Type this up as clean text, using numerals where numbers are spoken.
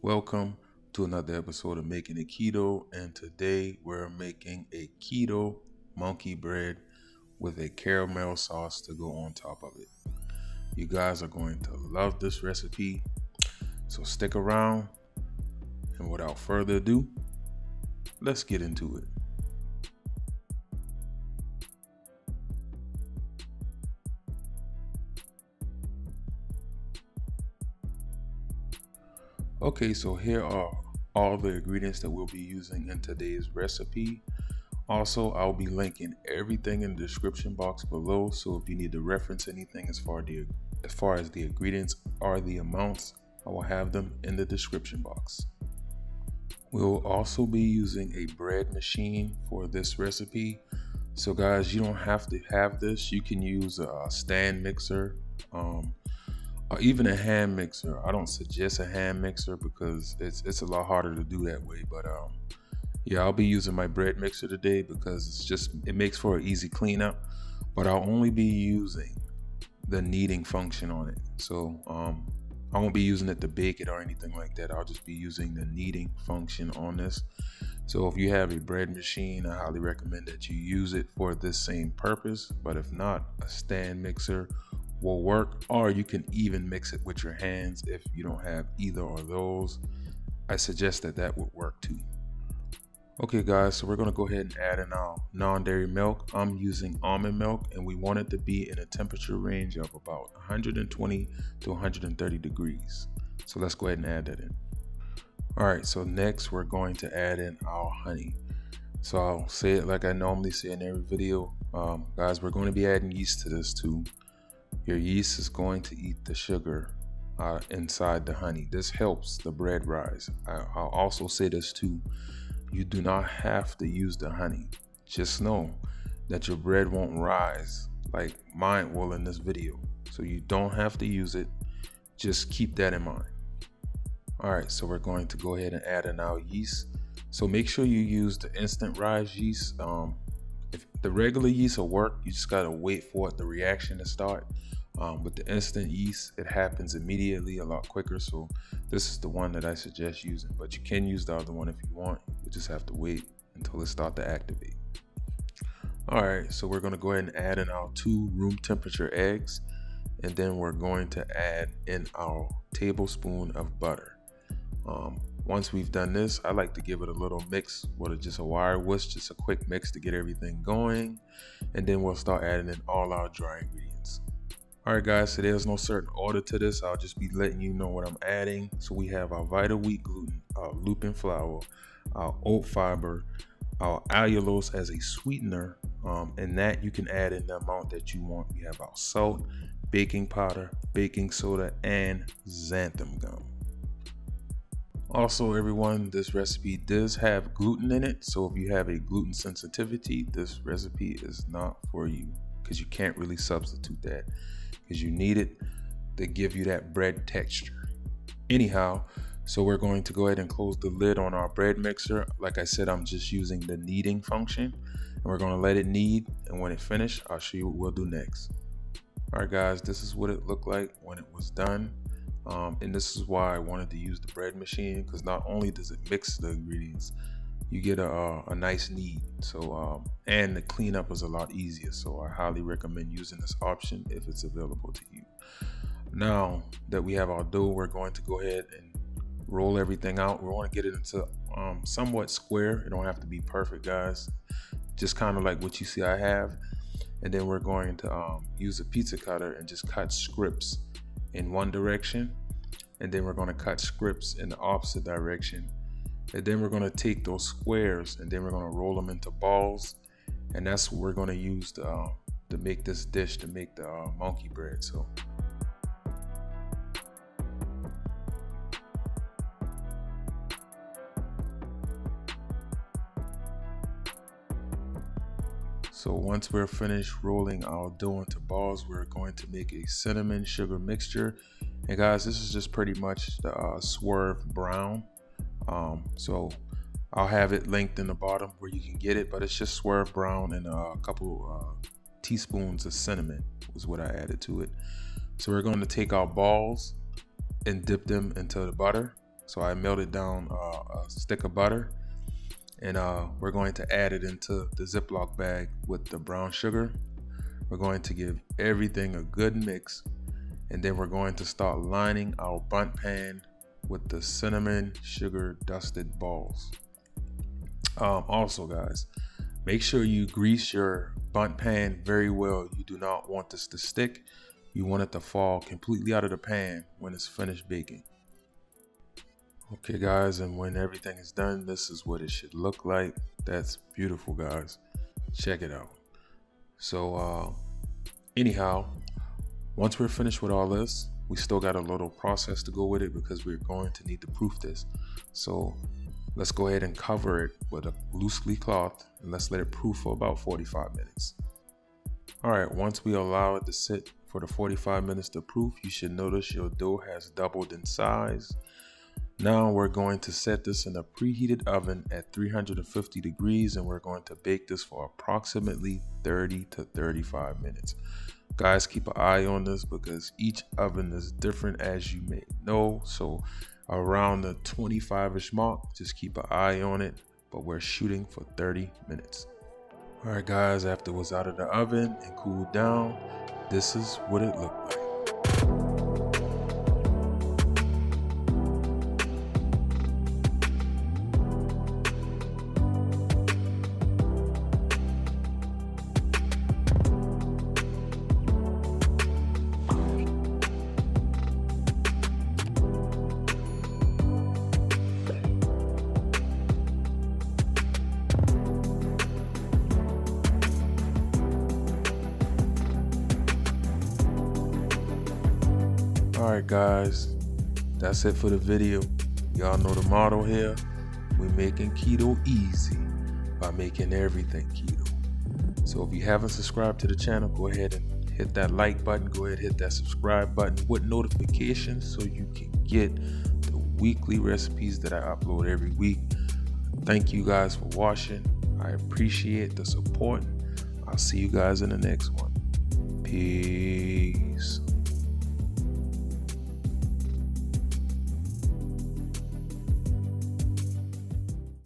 Welcome to another episode of Making It Keto, and today we're making a keto monkey bread with a caramel sauce to go on top of it. You guys are going to love this recipe, so stick around, and without further ado, let's get into it. Okay, so here are all the ingredients that we'll be using in today's recipe. Also, I'll be linking everything in the description box below, so if you need to reference anything as far as the ingredients or the amounts, I will have them in the description box. We'll also be using a bread machine for this recipe. So guys, you don't have to have this. You can use a stand mixer, or even a hand mixer. I don't suggest a hand mixer because it's a lot harder to do that way. But yeah, I'll be using my bread mixer today because it makes for an easy cleanup. But I'll only be using the kneading function on it. So I won't be using it to bake it or anything like that. I'll just be using the kneading function on this. So if you have a bread machine, I highly recommend that you use it for this same purpose. But if not, a stand mixer will work, or you can even mix it with your hands if you don't have either of those. I suggest that would work too. Okay guys, so we're going to go ahead and add in our non-dairy milk. I'm using almond milk, and we want it to be in a temperature range of about 120 to 130 degrees. So let's go ahead and add that in. Alright, so next we're going to add in our honey. So I'll say it like I normally say in every video. Guys, we're going to be adding yeast to this too. Your yeast is going to eat the sugar inside the honey. This helps the bread rise. I'll also say this too. You do not have to use the honey. Just know that your bread won't rise like mine will in this video. So you don't have to use it. Just keep that in mind. Alright, so we're going to go ahead and add in our yeast. So make sure you use the instant rise yeast. If the regular yeast will work, you just gotta wait for the reaction to start. With the instant yeast, it happens immediately, a lot quicker. So this is the one that I suggest using, but you can use the other one if you want. You just have to wait until it starts to activate. All right, so we're gonna go ahead and add in our 2 room temperature eggs, and then we're going to add in our tablespoon of butter. Once we've done this, I like to give it a little mix with just a wire whisk, just a quick mix to get everything going, and then we'll start adding in all our dry ingredients. Alright guys, so there's no certain order to this. I'll just be letting you know what I'm adding. So we have our vital wheat gluten, our Lupin Flour, our Oat Fiber, our Allulose as a sweetener, and that you can add in the amount that you want. We have our salt, baking powder, baking soda, and Xanthan Gum. Also everyone, this recipe does have gluten in it. So if you have a gluten sensitivity, this recipe is not for you, because you can't really substitute that, because you need it to give you that bread texture. Anyhow, so we're going to go ahead and close the lid on our bread mixer. Like I said, I'm just using the kneading function, and we're going to let it knead, and when it's finished, I'll show you what we'll do next. Alright guys, this is what it looked like when it was done. And this is why I wanted to use the bread machine, because not only does it mix the ingredients, you get a nice knead. So and the cleanup is a lot easier. So I highly recommend using this option if it's available to you. Now that we have our dough, we're going to go ahead and roll everything out. We want to get it into somewhat square. It don't have to be perfect, guys. Just kind of like what you see I have. And then we're going to use a pizza cutter and just cut strips in one direction, and then we're going to cut strips in the opposite direction, and then we're going to take those squares and then we're going to roll them into balls, and that's what we're going to use to make this dish, to make the monkey bread. So once we're finished rolling our dough into balls, we're going to make a cinnamon sugar mixture. And guys, this is just pretty much the Swerve Brown. So I'll have it linked in the bottom where you can get it, but it's just Swerve Brown and a couple teaspoons of cinnamon was what I added to it. So we're going to take our balls and dip them into the butter. So I melted down a stick of butter, and we're going to add it into the Ziploc bag with the brown sugar. We're going to give everything a good mix, and then we're going to start lining our bundt pan with the cinnamon sugar dusted balls. Also guys, make sure you grease your bundt pan very well. You do not want this to stick. You want it to fall completely out of the pan when it's finished baking. Okay guys, and when everything is done, this is what it should look like. That's beautiful guys. Check it out. So anyhow, once we're finished with all this, we still got a little process to go with it because we're going to need to proof this. So let's go ahead and cover it with a loosely cloth and let's let it proof for about 45 minutes. All right, once we allow it to sit for the 45 minutes to proof, you should notice your dough has doubled in size. Now we're going to set this in a preheated oven at 350 degrees, and we're going to bake this for approximately 30 to 35 minutes. Guys, keep an eye on this because each oven is different, as you may know. So around the 25-ish mark, just keep an eye on it, but we're shooting for 30 minutes. All right guys, after it was out of the oven and cooled down, this is what it looked like. Alright guys, that's it for the video. Y'all know the motto here. We're making keto easy by making everything keto. So if you haven't subscribed to the channel, go ahead and hit that like button. Go ahead and hit that subscribe button with notifications so you can get the weekly recipes that I upload every week. Thank you guys for watching. I appreciate the support. I'll see you guys in the next one. Peace.